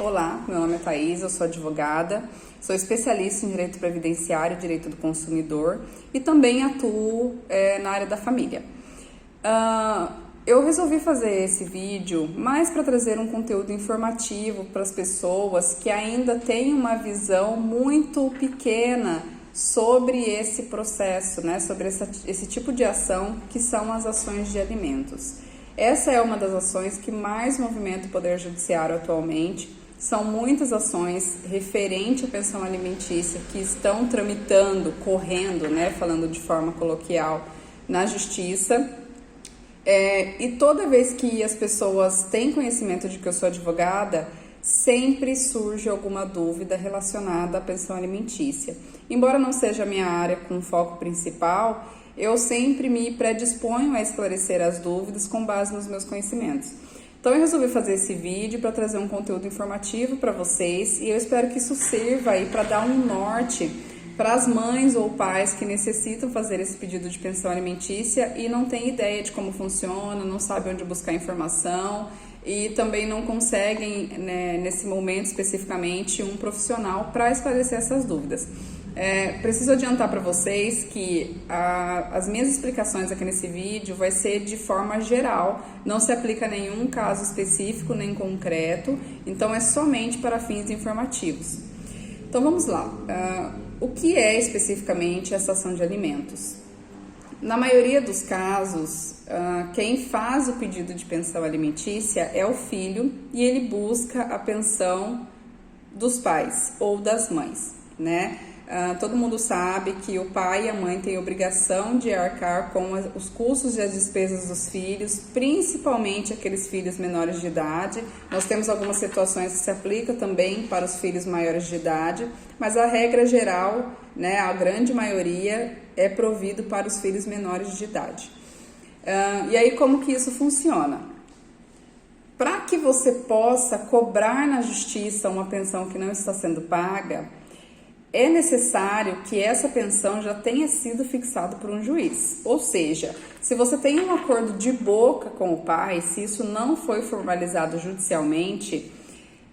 Olá, meu nome é Thaís, eu sou advogada, sou especialista em direito previdenciário e direito do consumidor e também atuo na área da família. Eu resolvi fazer esse vídeo mais para trazer um conteúdo informativo para as pessoas que ainda têm uma visão muito pequena sobre esse processo, né? Sobre esse tipo de ação que são as ações de alimentos. Essa é uma das ações que mais movimenta o Poder Judiciário atualmente. São muitas ações referente à pensão alimentícia que estão tramitando, correndo, né? Falando de forma coloquial, na Justiça. E toda vez que as pessoas têm conhecimento de que eu sou advogada, sempre surge alguma dúvida relacionada à pensão alimentícia. Embora não seja a minha área com foco principal, eu sempre me predisponho a esclarecer as dúvidas com base nos meus conhecimentos. Então eu resolvi fazer esse vídeo para trazer um conteúdo informativo para vocês e eu espero que isso sirva aí para dar um norte para as mães ou pais que necessitam fazer esse pedido de pensão alimentícia e não têm ideia de como funciona, não sabem onde buscar informação e também não conseguem, né, nesse momento especificamente, um profissional para esclarecer essas dúvidas. Preciso adiantar para vocês que as minhas explicações aqui nesse vídeo vai ser de forma geral, não se aplica a nenhum caso específico nem concreto, então é somente para fins informativos. Então vamos lá. O que é especificamente essa ação de alimentos? Na maioria dos casos, quem faz o pedido de pensão alimentícia é o filho e ele busca a pensão dos pais ou das mães, né? Todo mundo sabe que o pai e a mãe têm obrigação de arcar com os custos e as despesas dos filhos, principalmente aqueles filhos menores de idade. Nós temos algumas situações que se aplicam também para os filhos maiores de idade, mas a regra geral, né, a grande maioria, é provido para os filhos menores de idade. E aí como que isso funciona? Para que você possa cobrar na justiça uma pensão que não está sendo paga, é necessário que essa pensão já tenha sido fixada por um juiz. Ou seja, se você tem um acordo de boca com o pai, se isso não foi formalizado judicialmente,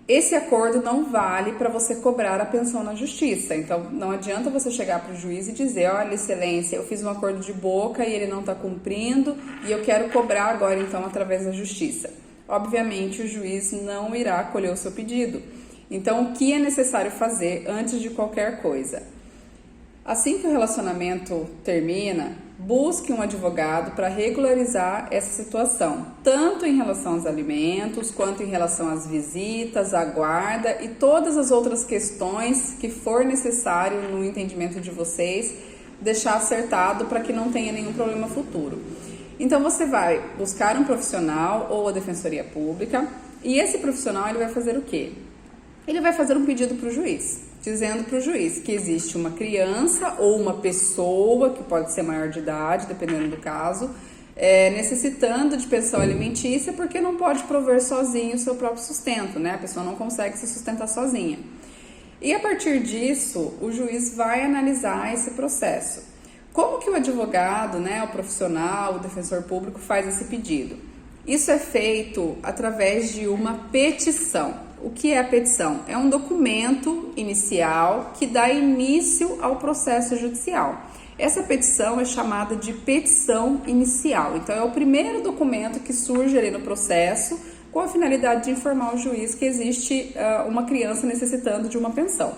esse acordo não vale para você cobrar a pensão na justiça. Então, não adianta você chegar para o juiz e dizer: olha, excelência, eu fiz um acordo de boca e ele não está cumprindo e eu quero cobrar agora, então, através da justiça. Obviamente, o juiz não irá acolher o seu pedido. Então, o que é necessário fazer antes de qualquer coisa? Assim que o relacionamento termina, busque um advogado para regularizar essa situação, tanto em relação aos alimentos, quanto em relação às visitas, à guarda e todas as outras questões que for necessário no entendimento de vocês, deixar acertado para que não tenha nenhum problema futuro. Então, você vai buscar um profissional ou a Defensoria Pública e esse profissional ele vai fazer o quê? Ele vai fazer um pedido para o juiz, dizendo para o juiz que existe uma criança ou uma pessoa, que pode ser maior de idade, dependendo do caso, necessitando de pensão alimentícia porque não pode prover sozinho o seu próprio sustento, né? A pessoa não consegue se sustentar sozinha. E a partir disso, o juiz vai analisar esse processo. Como que o advogado, né, o profissional, o defensor público faz esse pedido? Isso é feito através de uma petição. O que é a petição? É um documento inicial que dá início ao processo judicial. Essa petição é chamada de petição inicial. Então, é o primeiro documento que surge ali no processo com a finalidade de informar o juiz que existe uma criança necessitando de uma pensão.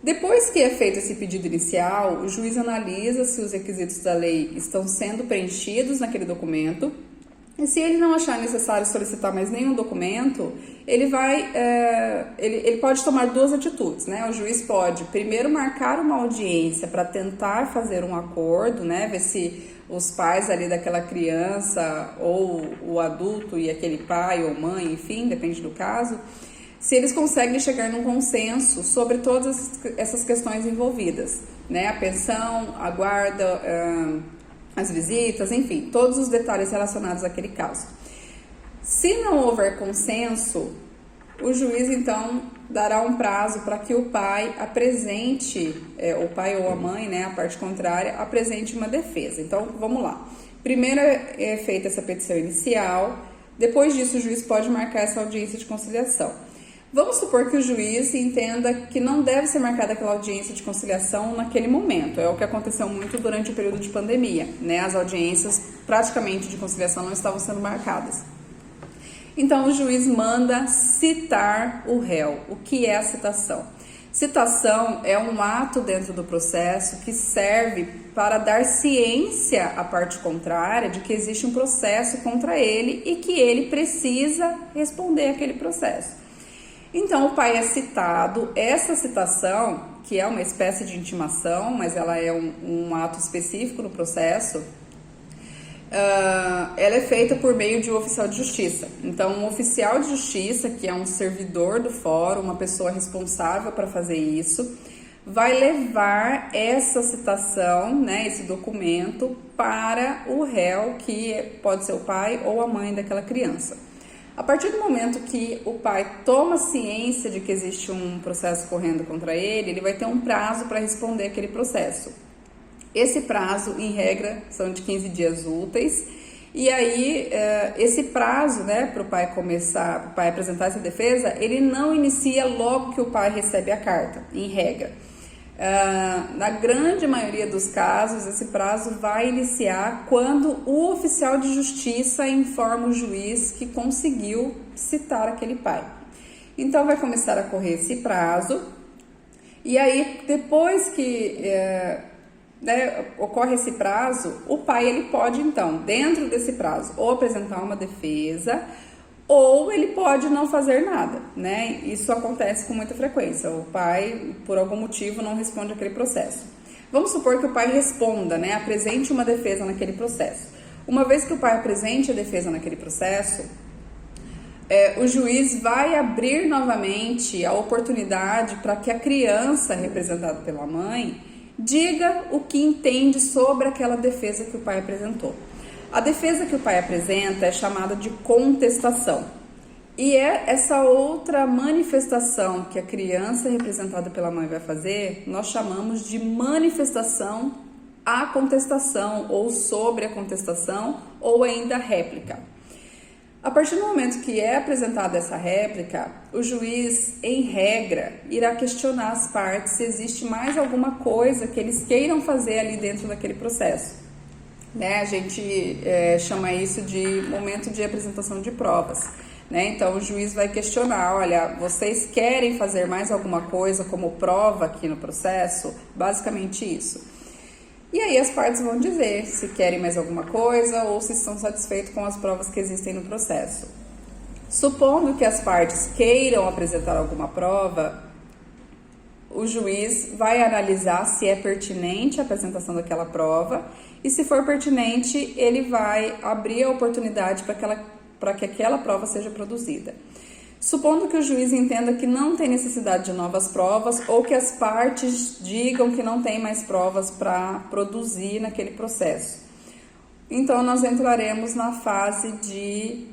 Depois que é feito esse pedido inicial, o juiz analisa se os requisitos da lei estão sendo preenchidos naquele documento. E se ele não achar necessário solicitar mais nenhum documento, ele pode tomar duas atitudes, né? O juiz pode primeiro marcar uma audiência para tentar fazer um acordo, né? Ver se os pais ali daquela criança ou o adulto e aquele pai ou mãe, enfim, depende do caso, se eles conseguem chegar num consenso sobre todas essas questões envolvidas, né? A pensão, a guarda, as visitas, enfim, todos os detalhes relacionados àquele caso. Se não houver consenso, o juiz então dará um prazo para que o pai apresente, o pai ou a mãe, né, a parte contrária, apresente uma defesa. Então, vamos lá. Primeiro é feita essa petição inicial, depois disso o juiz pode marcar essa audiência de conciliação. Vamos supor que o juiz entenda que não deve ser marcada aquela audiência de conciliação naquele momento. É o que aconteceu muito durante o período de pandemia, né? As audiências praticamente de conciliação não estavam sendo marcadas. Então, o juiz manda citar o réu. O que é a citação? Citação é um ato dentro do processo que serve para dar ciência à parte contrária de que existe um processo contra ele e que ele precisa responder àquele processo. Então, o pai é citado. Essa citação, que é uma espécie de intimação, mas ela é um ato específico no processo, ela é feita por meio de um oficial de justiça. Então, um oficial de justiça, que é um servidor do fórum, uma pessoa responsável para fazer isso, vai levar essa citação, né, esse documento, para o réu, que pode ser o pai ou a mãe daquela criança. A partir do momento que o pai toma ciência de que existe um processo correndo contra ele, ele vai ter um prazo para responder aquele processo. Esse prazo, em regra, são de 15 dias úteis. E aí, esse prazo, né, para o pai apresentar essa defesa, ele não inicia logo que o pai recebe a carta, em regra. Na grande maioria dos casos, esse prazo vai iniciar quando o oficial de justiça informa o juiz que conseguiu citar aquele pai. Então, vai começar a correr esse prazo, e aí, depois que ocorre esse prazo, o pai ele pode, então, dentro desse prazo, ou apresentar uma defesa, ou ele pode não fazer nada, né? Isso acontece com muita frequência. O pai, por algum motivo, não responde aquele processo. Vamos supor que o pai responda, né? Apresente uma defesa naquele processo. Uma vez que o pai apresente a defesa naquele processo, o juiz vai abrir novamente a oportunidade para que a criança, representada pela mãe, diga o que entende sobre aquela defesa que o pai apresentou. A defesa que o pai apresenta é chamada de contestação. E é essa outra manifestação que a criança representada pela mãe vai fazer, nós chamamos de manifestação à contestação, ou sobre a contestação, ou ainda réplica. A partir do momento que é apresentada essa réplica, o juiz, em regra, irá questionar as partes se existe mais alguma coisa que eles queiram fazer ali dentro daquele processo. A gente chama isso de momento de apresentação de provas. Então, o juiz vai questionar, olha, vocês querem fazer mais alguma coisa como prova aqui no processo? Basicamente isso. E aí as partes vão dizer se querem mais alguma coisa ou se estão satisfeitos com as provas que existem no processo. Supondo que as partes queiram apresentar alguma prova, o juiz vai analisar se é pertinente a apresentação daquela prova e, se for pertinente, ele vai abrir a oportunidade para que aquela prova seja produzida. Supondo que o juiz entenda que não tem necessidade de novas provas ou que as partes digam que não tem mais provas para produzir naquele processo, então nós entraremos na fase de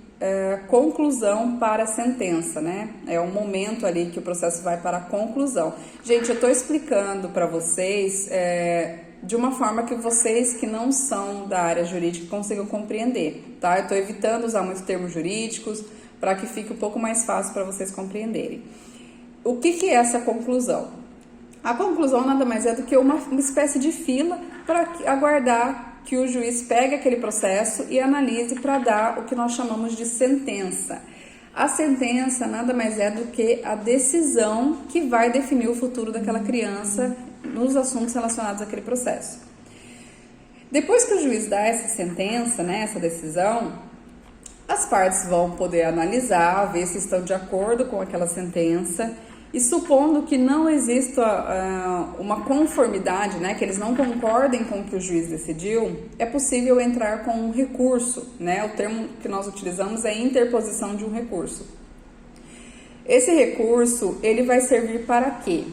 conclusão para a sentença, né? É um momento ali que o processo vai para a conclusão. Gente, eu estou explicando para vocês de uma forma que vocês que não são da área jurídica consigam compreender, tá? Eu estou evitando usar muitos termos jurídicos para que fique um pouco mais fácil para vocês compreenderem. O que é essa conclusão? A conclusão nada mais é do que uma espécie de fila para aguardar que o juiz pegue aquele processo e analise para dar o que nós chamamos de sentença. A sentença nada mais é do que a decisão que vai definir o futuro daquela criança nos assuntos relacionados àquele processo. Depois que o juiz dá essa sentença, né, essa decisão, as partes vão poder analisar, ver se estão de acordo com aquela sentença. E supondo que não exista uma conformidade, né, que eles não concordem com o que o juiz decidiu, é possível entrar com um recurso, né? O termo que nós utilizamos é interposição de um recurso. Esse recurso, ele vai servir para quê?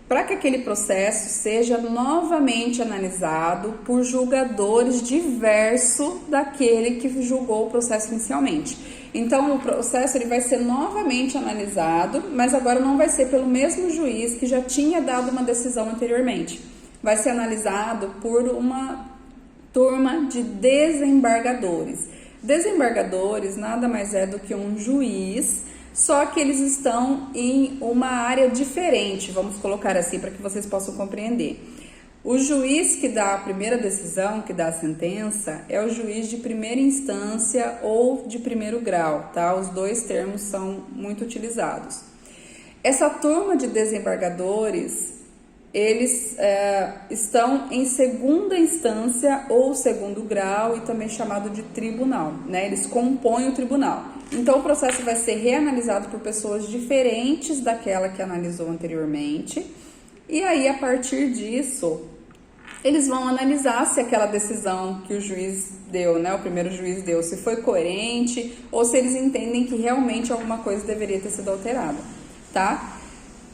Para que aquele processo seja novamente analisado por julgadores diversos daquele que julgou o processo inicialmente. Então, o processo ele vai ser novamente analisado, mas agora não vai ser pelo mesmo juiz que já tinha dado uma decisão anteriormente. Vai ser analisado por uma turma de desembargadores. Desembargadores nada mais é do que um juiz só que eles estão em uma área diferente, vamos colocar assim, para que vocês possam compreender. O juiz que dá a primeira decisão, que dá a sentença, é o juiz de primeira instância ou de primeiro grau, tá? Os dois termos são muito utilizados. Essa turma de desembargadores, eles estão em segunda instância ou segundo grau e também chamado de tribunal, né? Eles compõem o tribunal. Então, o processo vai ser reanalisado por pessoas diferentes daquela que analisou anteriormente. E aí, a partir disso, eles vão analisar se aquela decisão que o juiz deu, né? O primeiro juiz deu, se foi coerente ou se eles entendem que realmente alguma coisa deveria ter sido alterada, tá?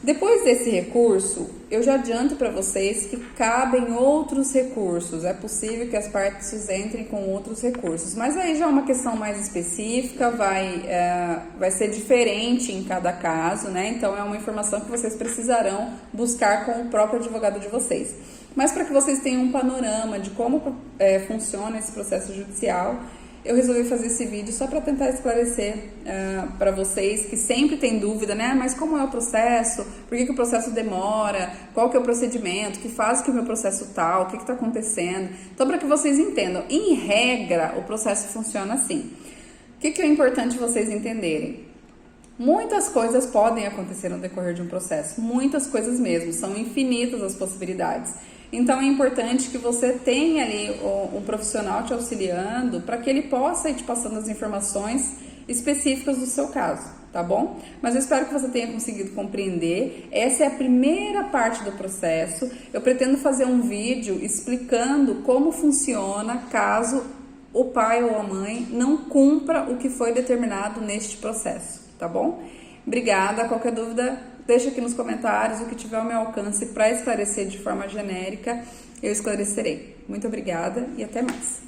Depois desse recurso, eu já adianto para vocês que cabem outros recursos. É possível que as partes entrem com outros recursos, mas aí já é uma questão mais específica, vai ser diferente em cada caso, né? Então é uma informação que vocês precisarão buscar com o próprio advogado de vocês. Mas para que vocês tenham um panorama de como funciona esse processo judicial, eu resolvi fazer esse vídeo só para tentar esclarecer para vocês que sempre tem dúvida, né? Mas como é o processo? Por que o processo demora? Qual que é o procedimento? Que faz que o meu processo tal? O que está acontecendo? Então, para que vocês entendam, em regra, o processo funciona assim. O que é importante vocês entenderem? Muitas coisas podem acontecer no decorrer de um processo, muitas coisas mesmo, são infinitas as possibilidades. Então é importante que você tenha ali um profissional te auxiliando para que ele possa ir te passando as informações específicas do seu caso, tá bom? Mas eu espero que você tenha conseguido compreender. Essa é a primeira parte do processo. Eu pretendo fazer um vídeo explicando como funciona caso o pai ou a mãe não cumpra o que foi determinado neste processo, tá bom? Obrigada. Qualquer dúvida, deixa aqui nos comentários. O que tiver ao meu alcance para esclarecer de forma genérica, eu esclarecerei. Muito obrigada e até mais.